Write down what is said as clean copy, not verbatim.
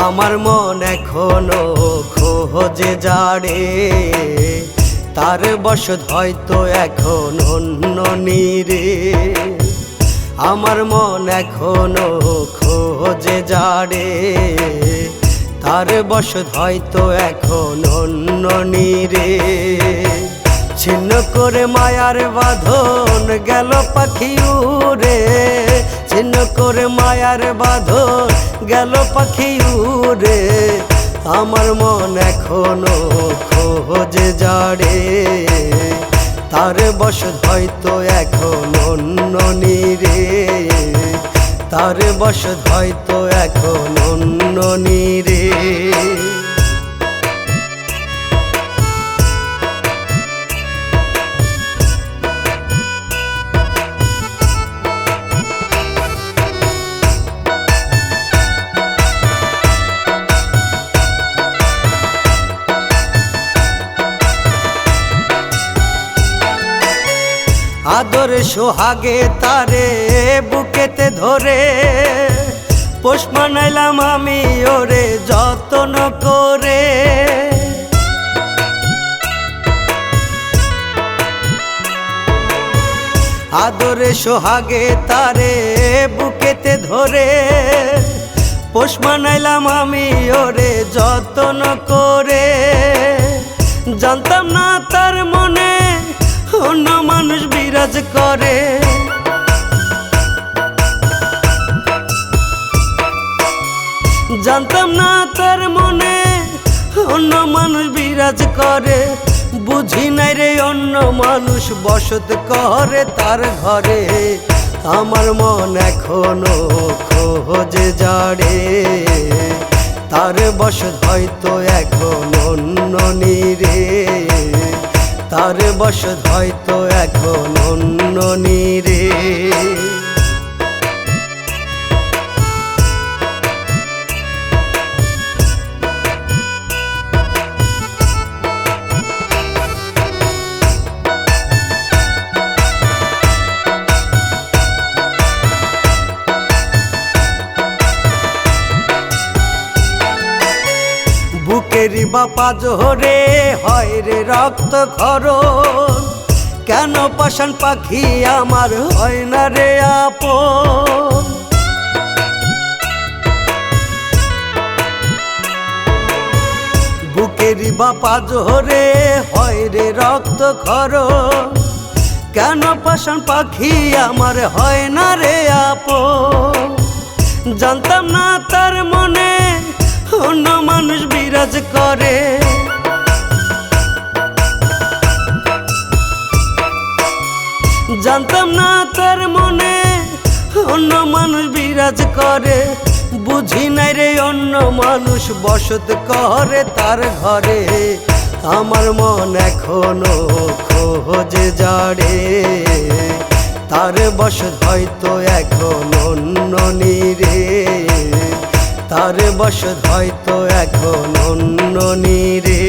আমার মন এখনো খোঁজে যারে, তার বসত হয়তো এখন অন্য নীরে। আমার মন এখনো খোঁজে যারে, তার বসত হয়তো এখন অন্য নীরে। ছিন্ন করে মায়ার বাঁধন গেল পাখি উড়ে, ছিন্ন করে মায়ার বাঁধন গেল পাখি উড়ে। আমার মন এখনো খোঁজে যারে, তার বসত হয়তো এখন অন্য নীরে। তার বসত হয়তো এখন অন্য নীরে। আদর সোহাগে তারে বুকেতে ধরে, পোষ মানাইলাম আমি ওরে যত্ন করে। আদরে সোহাগে তারে বুকেতে ধরে, পোষ মানাইলাম আমি ওরে যত্ন করে। জানতাম না তার মনে অন্য মানুষ বিরাজ করে। জানতাম না তার মনে অন্য মানুষ বিরাজ করে। বুঝি নাই রে অন্য মানুষ বসত করে তার ঘরে। আমার মন এখনো খোঁজে যারে, তার বসত হয়তো এখন অন্য নীরে। তার বসত হয়তো এখন অন্য নীরে। বুকেরই বাপা জোরে হয় রে রক্ত খরণ, কেন পাষাণ পাখি আমার হয় না রে আপন। বুকেরই বাপা জোরে হয় রে রক্ত খরণ, কেন পাষাণ পাখি আমার হয় না রে আপন। জানতাম না তার মনে অন্য মানুষ বিরাজ করে। জানতাম না তার মনে অন্য মানুষ বিরাজ করে। বুঝি নাই রে অন্য মানুষ বসত করে তার ঘরে। আমার মন এখনো খোঁজে যারে, তার বসত হয়তো এখন অন্য নীরে। তার বসত হয়তো এখন অন্য নীরে।